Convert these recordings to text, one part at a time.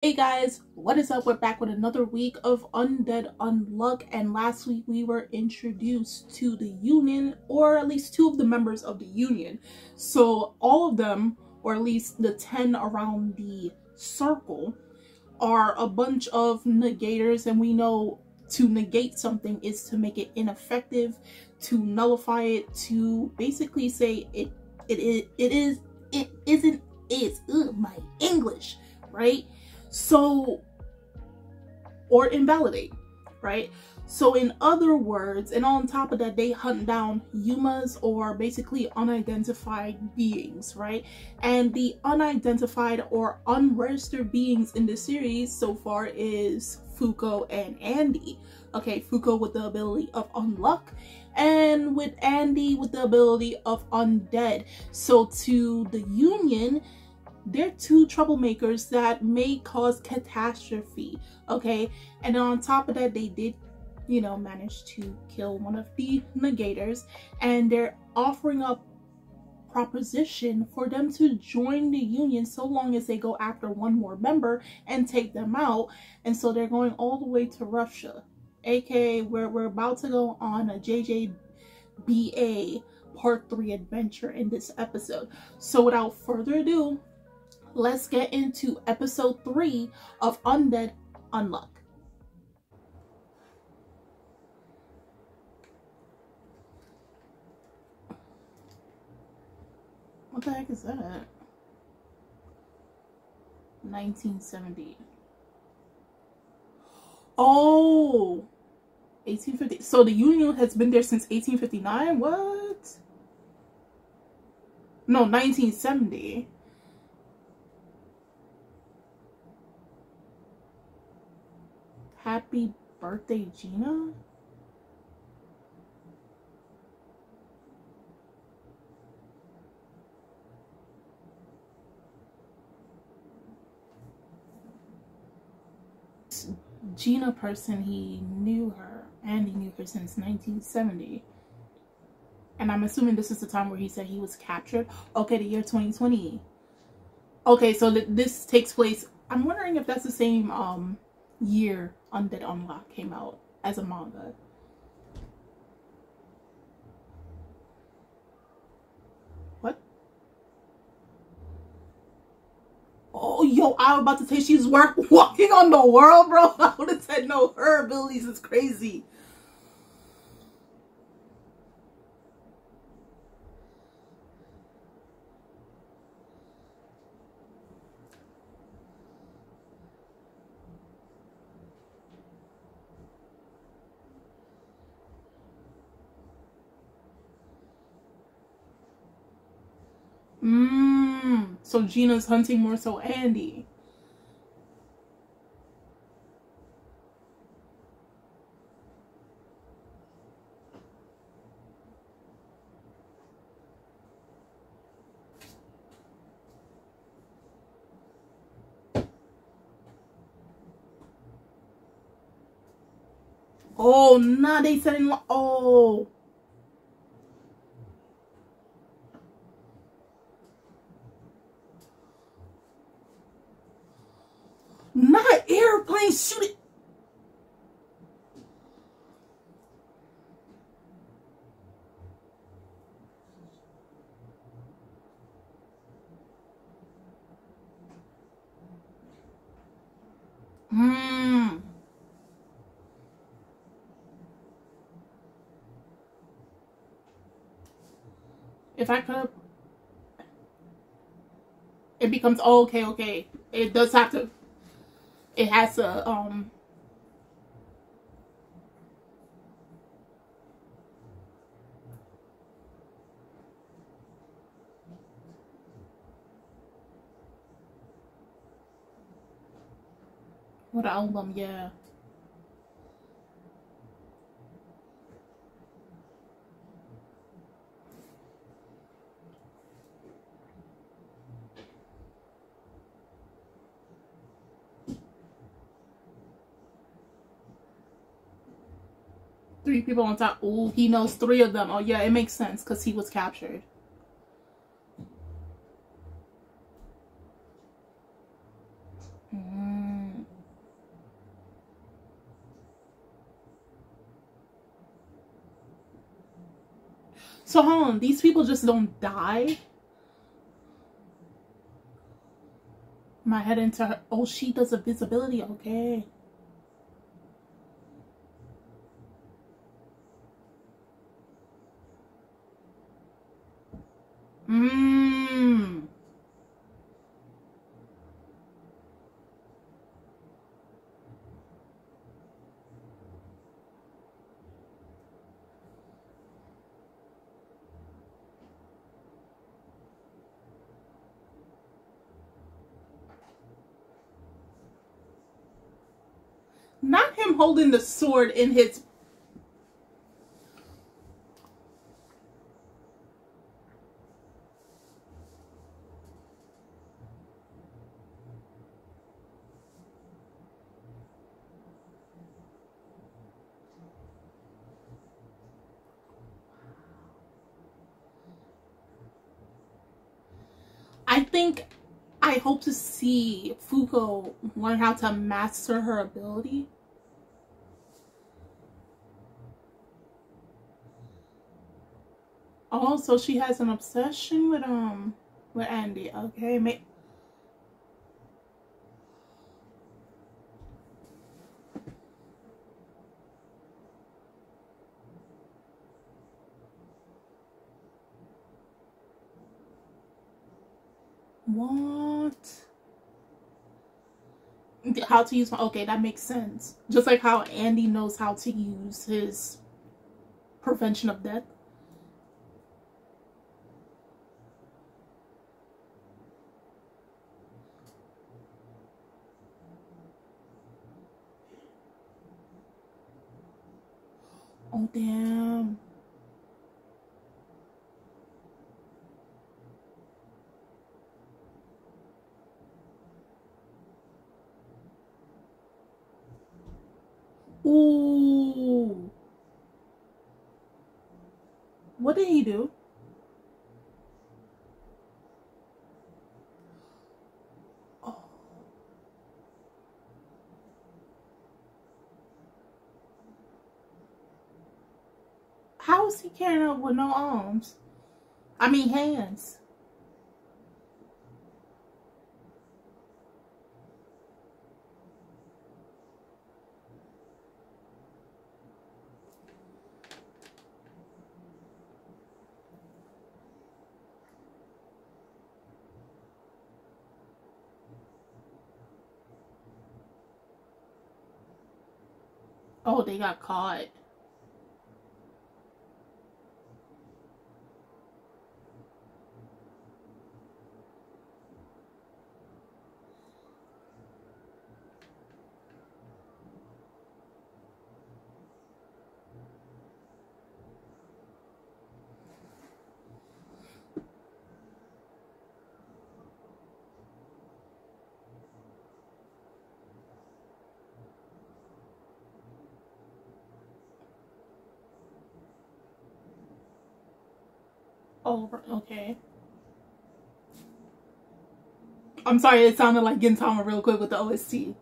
Hey guys, what is up? We're back with another week of Undead Unluck, and last week we were introduced to the Union, or at least two of the members of the Union. So all of them, or at least the 10 around the circle, are a bunch of negators, and we know to negate something is to make it ineffective, to nullify it, to basically say it isn't. Ugh, my English, right? So, or invalidate, right? So in other words, and on top of that, they hunt down Yumas, or basically unidentified beings, right? And the unidentified or unregistered beings in this series so far is Fuko and Andy. Okay, Fuko with the ability of Unluck, and with Andy with the ability of Undead. So to the Union, they're two troublemakers that may cause catastrophe, okay? And on top of that, they did, manage to kill one of the negators, and they're offering up proposition for them to join the Union so long as they go after one more member and take them out. And so they're going all the way to Russia, aka we're about to go on a JJBA Part 3 adventure in this episode. So without further ado, let's get into episode 3 of Undead Unluck. What the heck is that? 1970. Oh, 1850. So the Union has been there since 1859? What? No, 1970. Happy birthday, Gena? Gena person, he knew her, and he knew her since 1970. And I'm assuming this is the time where he said he was captured. Okay, the year 2020. Okay, so this takes place, I'm wondering if that's the same year Undead Unluck came out as a manga. What? Oh, yo, I was about to say she's walking on the world, bro. I would have said no, her abilities is crazy. So Gena's hunting more so Andy. Oh, nah, they said in, oh. Not airplane, shoot it. If I could, it becomes, oh, okay. It does have to, it has to, what album, yeah. 3 people on top. Ooh, he knows 3 of them. Oh yeah, it makes sense because he was captured. So hold on, these people just don't die? My head into her. Oh, she does a visibility. Okay. Not him holding the sword in his... I hope to see Fuko learn how to master her ability. Also, she has an obsession with Andy. Okay, what? How to use my... Okay, that makes sense. Just like how Andy knows how to use his prevention of death. Oh, damn. Ooh. What did he do? Oh. How is he carrying up with no arms? I mean, hands. Oh, they got caught. Oh, okay. I'm sorry, it sounded like Gintama real quick with the OST.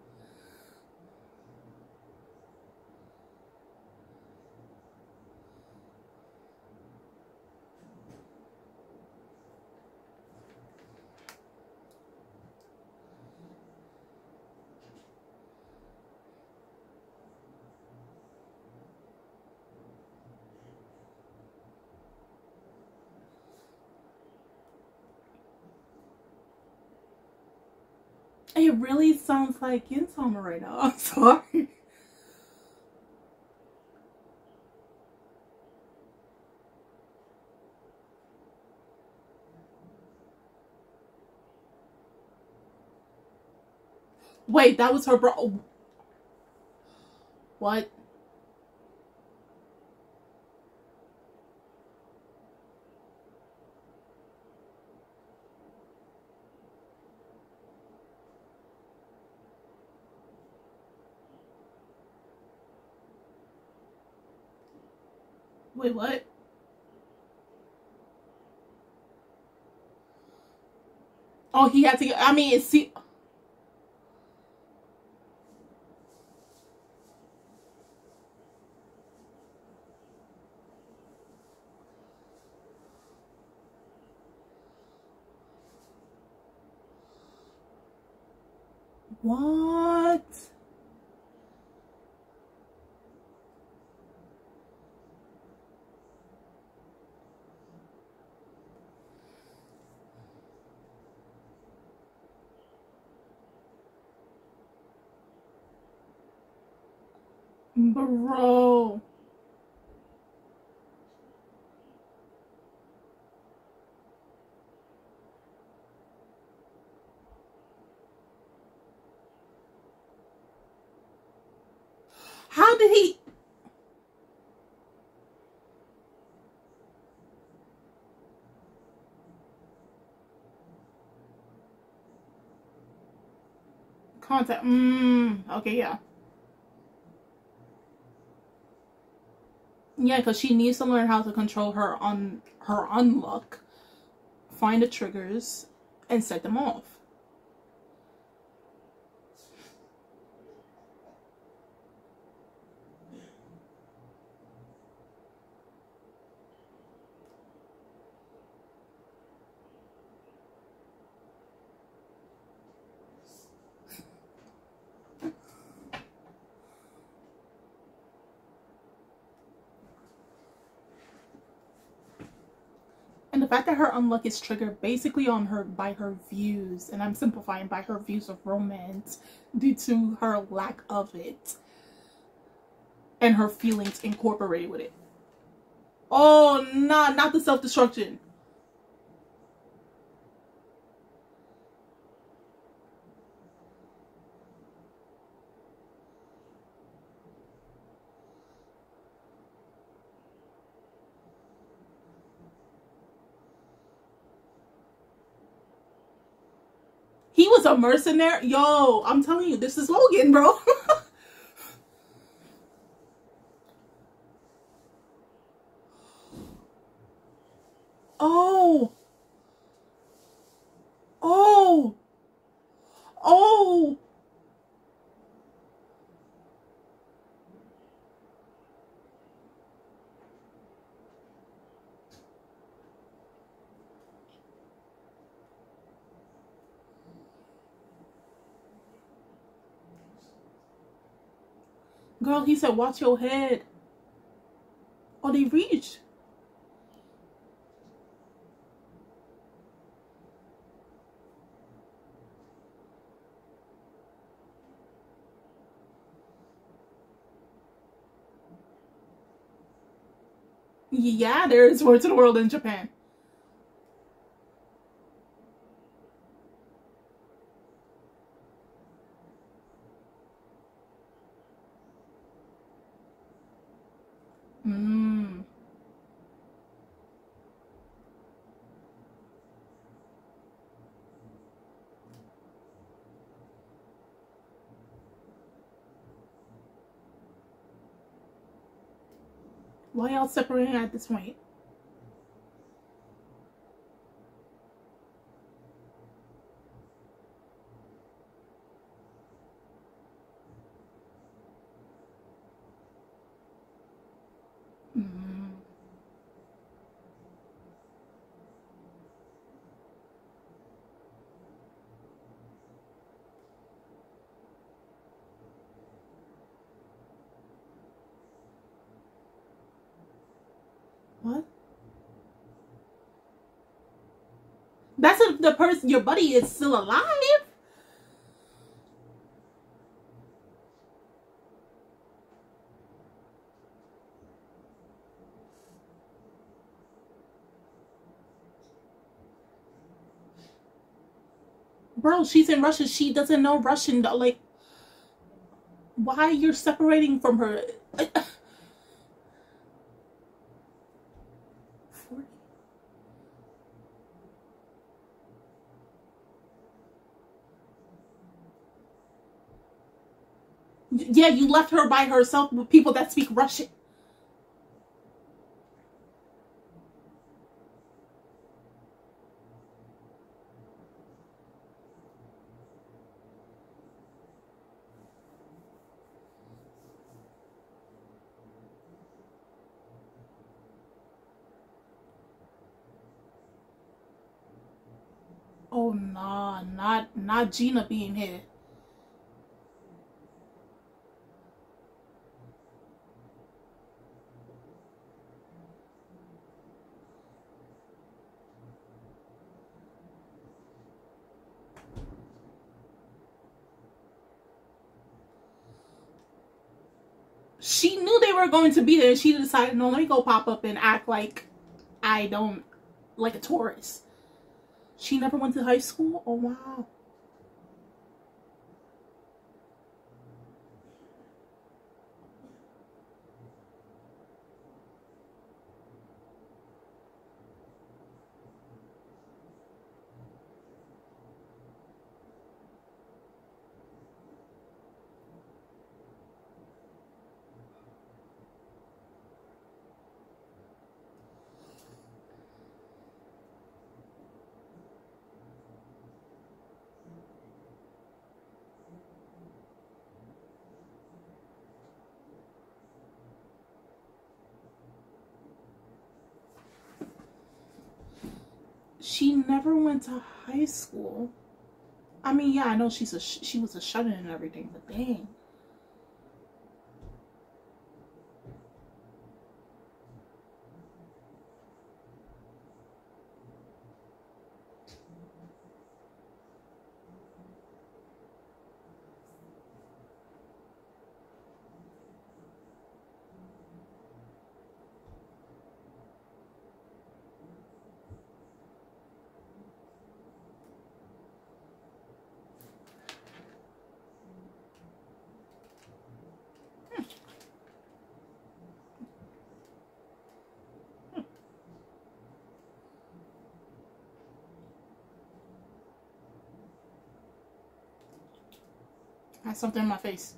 It really sounds like Gintama right now. I'm sorry. Wait, that was her bro. What? Wait, what? Oh, he had to get... I mean, see... What? Bro. How did he? Contact. Okay, yeah. Yeah, because she needs to learn how to control her unluck, find the triggers, and set them off. And the fact that her unluck is triggered basically on her by her views, and I'm simplifying, by her views of romance due to her lack of it and her feelings incorporated with it. Oh, nah, not the self-destruction. He was a mercenary. Yo, I'm telling you, this is Logan, bro. Oh. Oh. Oh. Girl, he said, watch your head. Oh, they reached. Yeah, there is more to the world in Japan. Why y'all separating at this point? What? That's if the person, your buddy, is still alive. Bro, she's in Russia. She doesn't know Russian. Like, why you're separating from her? Yeah, you left her by herself with people that speak Russian. Oh nah, not Gena being here. She knew they were going to be there, and she decided, no, let me go pop up and act like I don't, like a tourist. She never went to high school? Oh, wow. She never went to high school. I mean, yeah, I know she was a shut-in and everything, but dang. I have something in my face.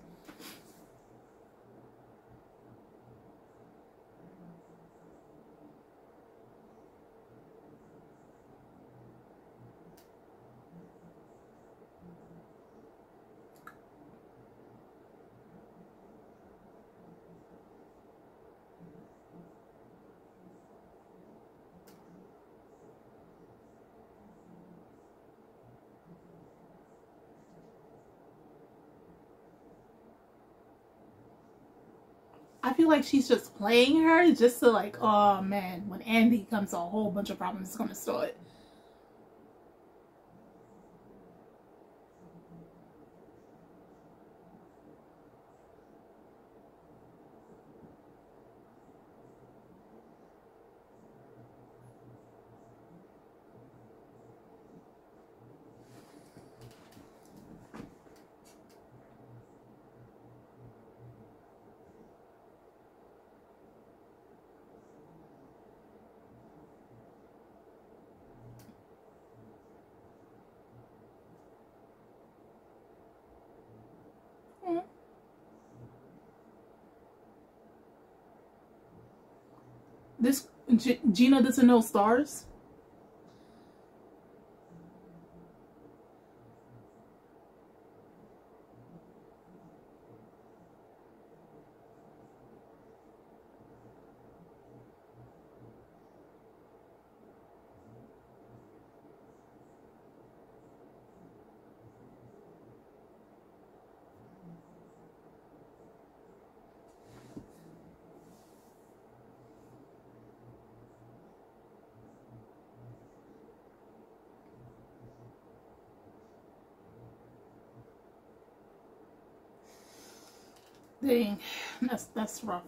I feel like she's just playing her just to like, oh man, when Andy comes, a whole bunch of problems is gonna start. This Gena doesn't know stars. Dang, that's rough.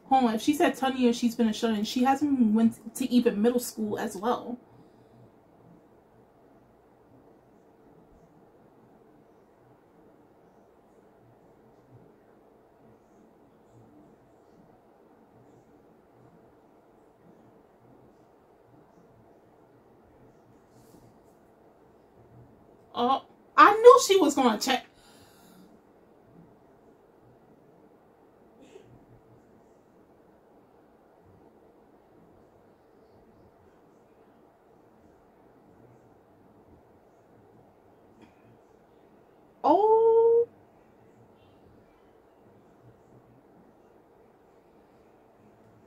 Hold on, if she said 10 years she's been a shut-in, she hasn't went to even middle school as well. Oh, I knew she was gonna check. Oh.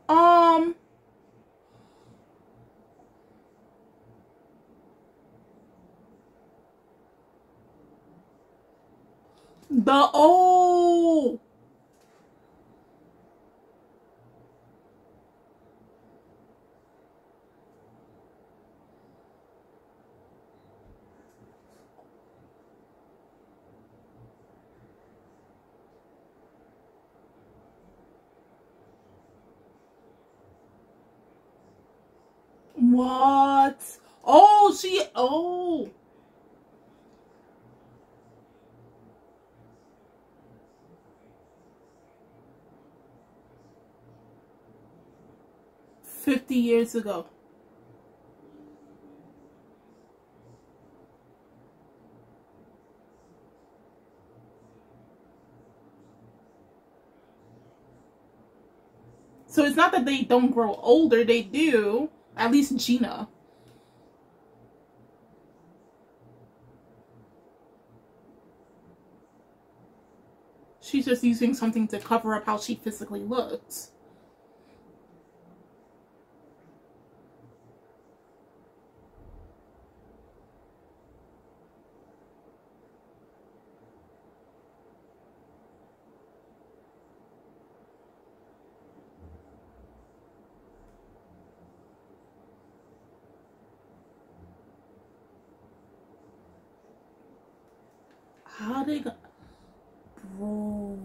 Um. The oh. What? Oh, she, oh. $50 ago. So it's not that they don't grow older, they do. At least Gena. She's just using something to cover up how she physically looks. How they got, bro.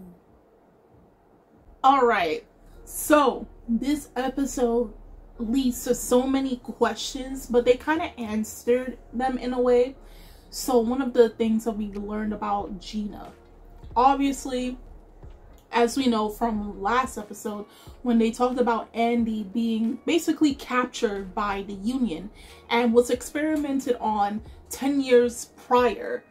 Alright, so this episode leads to so many questions, but they kind of answered them in a way. So one of the things that we learned about Gena, obviously, as we know from last episode, when they talked about Andy being basically captured by the Union and was experimented on 10 years prior.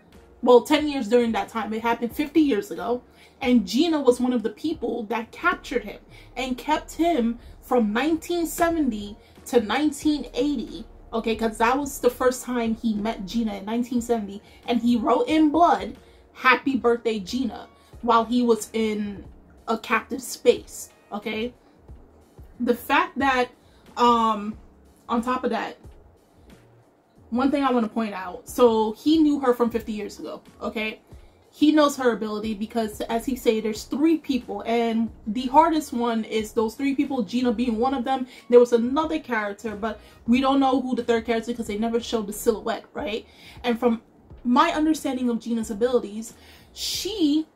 Well, 10 years during that time. It happened 50 years ago. And Gena was one of the people that captured him and kept him from 1970 to 1980. Okay, because that was the first time he met Gena in 1970. And he wrote in blood, "Happy birthday, Gena," while he was in a captive space. Okay. The fact that, on top of that, one thing I want to point out, so he knew her from 50 years ago, okay? He knows her ability because, as he said, there's 3 people, and the hardest one is those 3 people, Gena being one of them. There was another character, but we don't know who the third character is because they never showed the silhouette, right? And from my understanding of Gena's abilities, she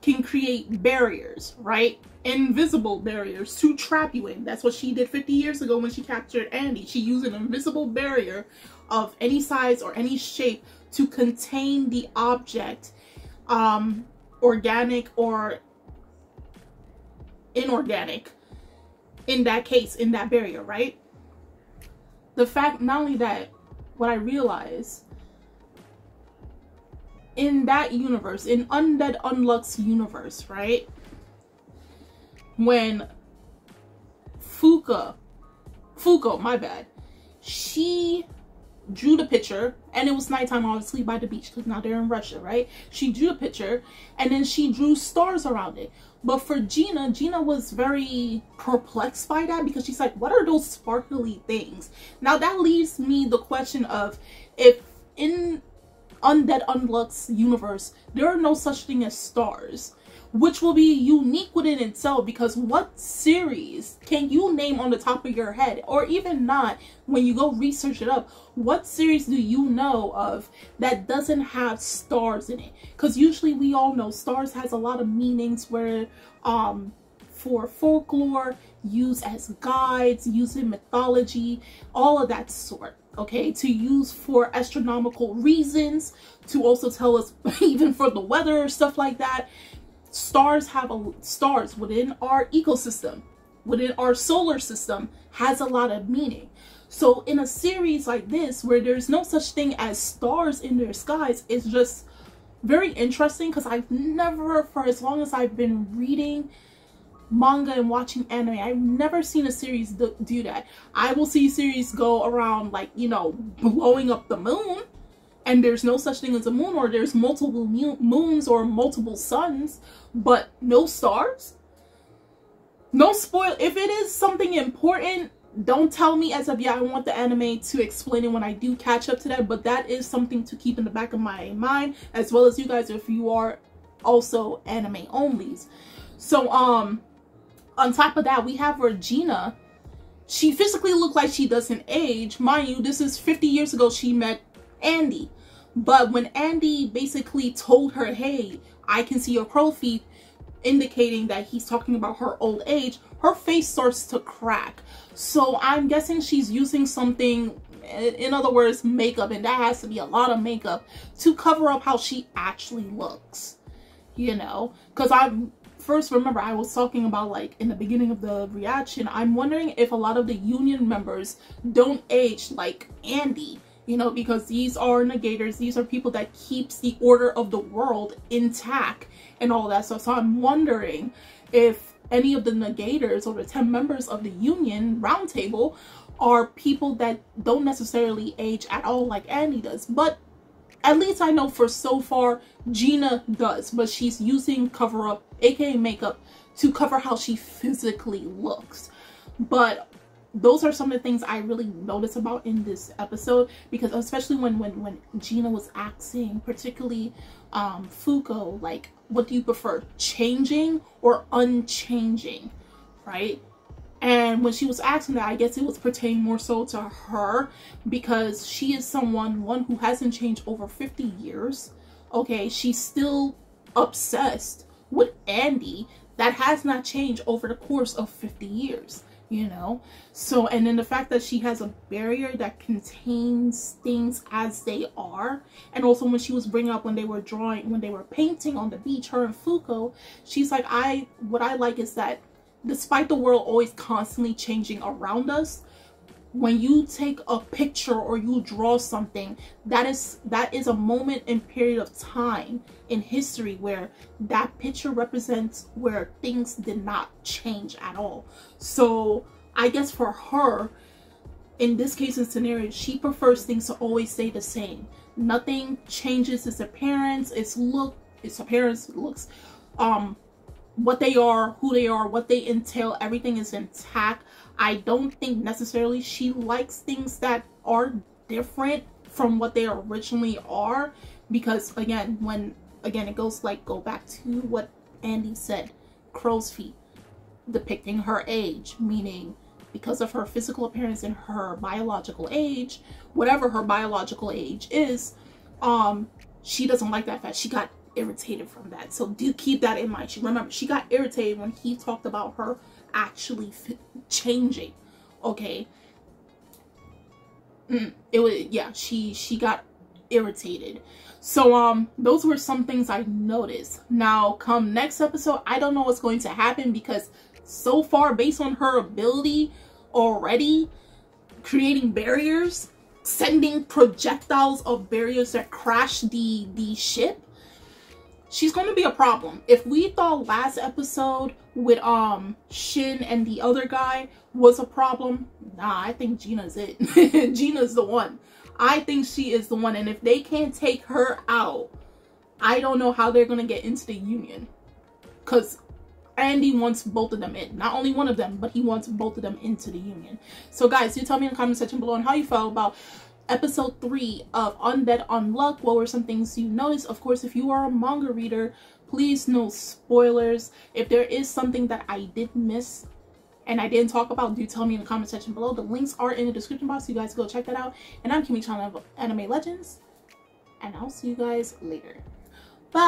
can create barriers, right? Invisible barriers to trap you in. That's what she did 50 years ago when she captured Andy. She used an invisible barrier of any size or any shape to contain the object, organic or inorganic, in that case, in that barrier, right? The fact, not only that, what I realized, in that universe, in Undead Unluck's universe, right? When Fuko, my bad, she drew the picture, and it was nighttime obviously by the beach because now they're in Russia, right? She drew the picture and then she drew stars around it. But for Gena was very perplexed by that because she's like, what are those sparkly things? Now that leaves me the question of, if in Undead Unluck's universe there are no such thing as stars, which will be unique within itself, because what series can you name on the top of your head, or even not, when you go research it up, what series do you know of that doesn't have stars in it? Because usually we all know stars has a lot of meanings where for folklore, used as guides, used in mythology, all of that sort. Okay, to use for astronomical reasons, to also tell us even for the weather, stuff like that. Stars within our ecosystem, within our solar system, has a lot of meaning. So in a series like this, where there's no such thing as stars in their skies, it's just very interesting, because I've never, for as long as I've been reading manga and watching anime, I've never seen a series do that. I will see series go around, like, you know, blowing up the moon, and there's no such thing as a moon, or there's multiple moons or multiple suns, but no stars. No spoil. If it is something important, don't tell me as of yet. I want the anime to explain it when I do catch up to that, but that is something to keep in the back of my mind, as well as you guys, if you are also anime onlys. So on top of that, we have Gena. She physically looked like she doesn't age. Mind you, this is 50 years ago she met Andy. But when Andy basically told her, hey, I can see your crow's feet, indicating that he's talking about her old age, her face starts to crack. So I'm guessing she's using something, in other words, makeup, and that has to be a lot of makeup to cover up how she actually looks, you know? Because remember I was talking about, like, in the beginning of the reaction, I'm wondering if a lot of the union members don't age like Andy, you know, because these are negators. These are people that keeps the order of the world intact and all that stuff. So I'm wondering if any of the negators or the 10 members of the union roundtable are people that don't necessarily age at all like Andy does. But at least I know for so far Gena does, but she's using cover up, aka makeup, to cover how she physically looks. But those are some of the things I really noticed about in this episode, because especially when Gena was asking, particularly Fuko, like, what do you prefer, changing or unchanging, right? And when she was asking that, I guess it was pertaining more so to her, because she is one who hasn't changed over 50 years. Okay, she's still obsessed with Andy that has not changed over the course of 50 years. You know, so, and then the fact that she has a barrier that contains things as they are. And also when she was bringing up when they were painting on the beach, her and Fuko, she's like, what I like is that despite the world always constantly changing around us, when you take a picture or you draw something, that is a moment and period of time in history where that picture represents where things did not change at all. So I guess for her, in this case and scenario, she prefers things to always stay the same. Nothing changes its appearance, its appearance, looks, what they are, who they are, what they entail, everything is intact. I don't think necessarily she likes things that are different from what they originally are, because again, it goes like, go back to what Andy said, crow's feet, depicting her age, meaning because of her physical appearance and her biological age, whatever her biological age is, she doesn't like that fact. She got irritated from that. So do keep that in mind. Remember, she got irritated when he talked about her actually changing. Okay, it was, yeah, she got irritated. So those were some things I noticed. Now come next episode, I don't know what's going to happen, because so far, based on her ability already creating barriers, sending projectiles of barriers that crash the ship, she's going to be a problem. If we thought last episode with Shin and the other guy was a problem, nah, I think Gena's it. Gena's the one. I think she is the one. And if they can't take her out, I don't know how they're going to get into the union. Because Andy wants both of them in. Not only one of them, but he wants both of them into the union. So guys, do tell me in the comment section below on how you felt about episode 3 of Undead Unluck. What were some things you noticed? Of course, if you are a manga reader, please no spoilers. If there is something that I did miss and I didn't talk about, do tell me in the comment section below. The links are in the description box, so you guys go check that out. And I'm Kimi, channel of Anime Legends, and I'll see you guys later. Bye.